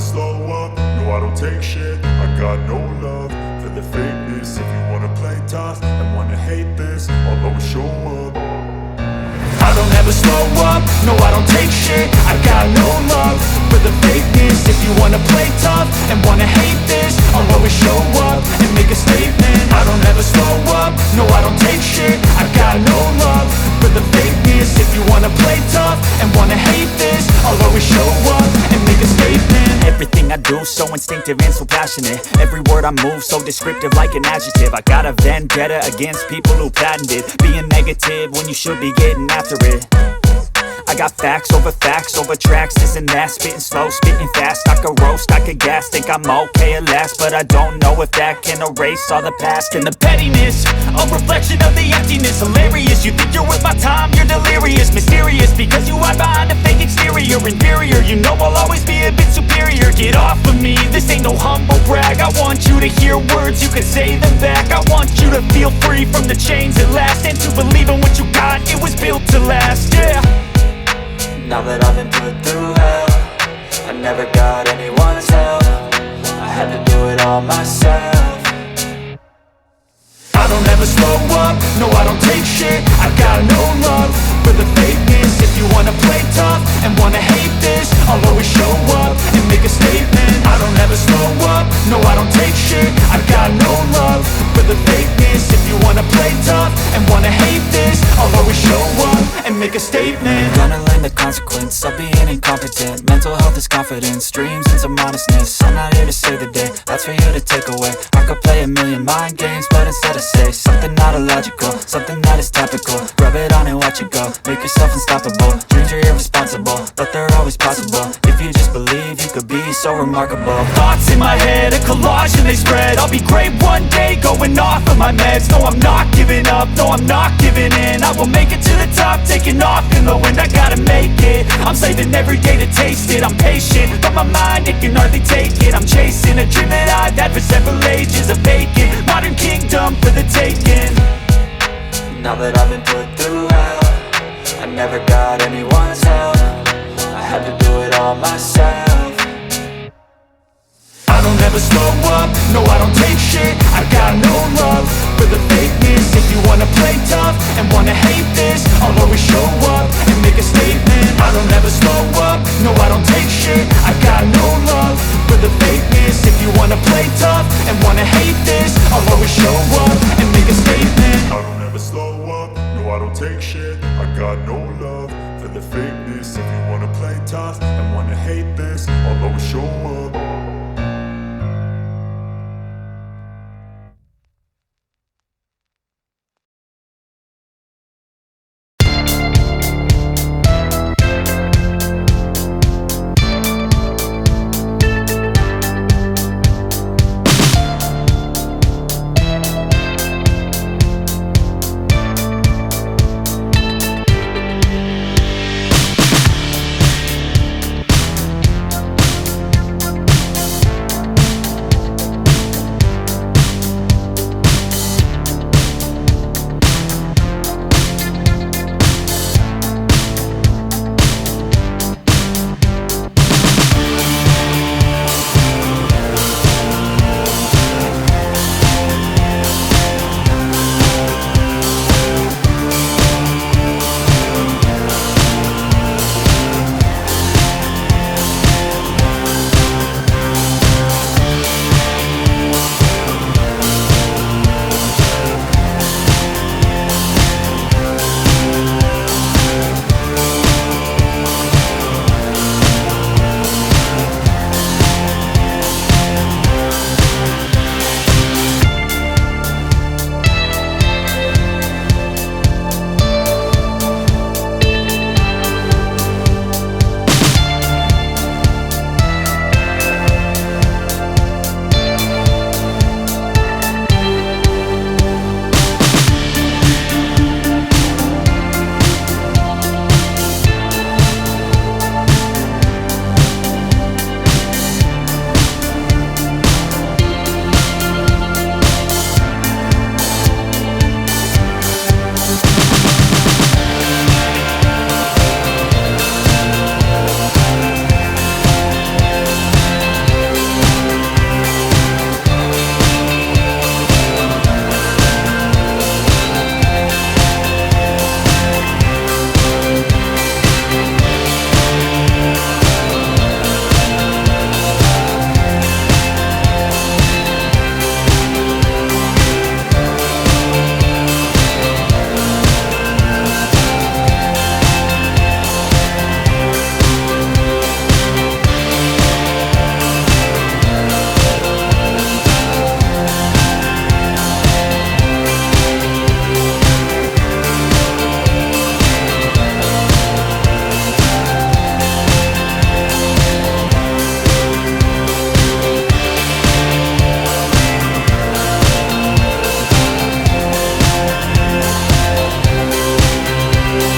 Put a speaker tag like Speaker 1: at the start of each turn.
Speaker 1: slow up, no I don't take shit. I got no love for the fakeness. If you wanna play tough and wanna hate this, I'll always show up. I don't ever slow up, no I don't take shit. I got no love for the fakeness. If you wanna play tough and wanna hate this, I'll always show up and make a statement. I don't ever slow up, no I don't take shit. I got no love for the fakeness. If you wanna play tough and wanna hate this, I'll always show up and make a statement.
Speaker 2: Everything I do so instinctive and so passionate. Every word I move so descriptive like an adjective. I got a vendetta against people who patented being negative when you should be getting after it. I got facts over tracks, this and that. Spitting slow, spitting fast, I could roast, I could gas. Think I'm okay at last, but I don't know if that can erase all the past. And the pettiness, a reflection of the emptiness. Hilarious, you think you're worth my time, you're delirious. Mysterious, because you hide behind a fake exterior. Inferior, you know I'll always be a bit superior. Get off of me, this ain't no humble brag. I want you to hear words, you can say them back. I want you to feel free from the chains at last, and to believe in what you got, it was built to last, yeah.
Speaker 3: Now that I've been put through hell, I never got anyone's help. I had to do it all myself.
Speaker 1: I don't ever slow up, no I don't take shit. I got no love for the fakeness. If you wanna play tough and wanna hate this, I'll always show up and make a statement. I don't ever slow up, no I don't take shit. I got no love for the fakeness. If you wanna play tough and wanna hate this, I'll always show up and make a statement.
Speaker 3: Gonna learn the consequence of being incompetent. Mental health is confidence, dreams and some honestness. I'm not here to save the day, that's for you to take away. I could play a million mind games, but instead I say something not illogical, something that is topical. Rub it on and watch it go, make yourself unstoppable. Dreams are irresponsible, but they're always possible. If you just believe, you could be so remarkable.
Speaker 2: Thoughts in my head, a collage and they spread. I'll be great one day, going off of my meds. No, I'm not giving up, no, I'm not giving in. I will make it to the top, taking off in the wind. I gotta make it, I'm saving every day to taste it. I'm patient, but my mind, it can hardly take it. I'm chasing a dream that I've had for several ages. A vacant, modern kingdom for the taking.
Speaker 3: Now that I've been put through hell, I never got anyone's help. I had to do it all myself.
Speaker 1: I don't ever slow up, no I don't take shit. I got no love for the fakeness. If you wanna play tough and wanna hate this, I'll always show up and make a statement. I don't ever slow up, no I don't take shit. I got no love for the fakeness. If you wanna play tough and wanna hate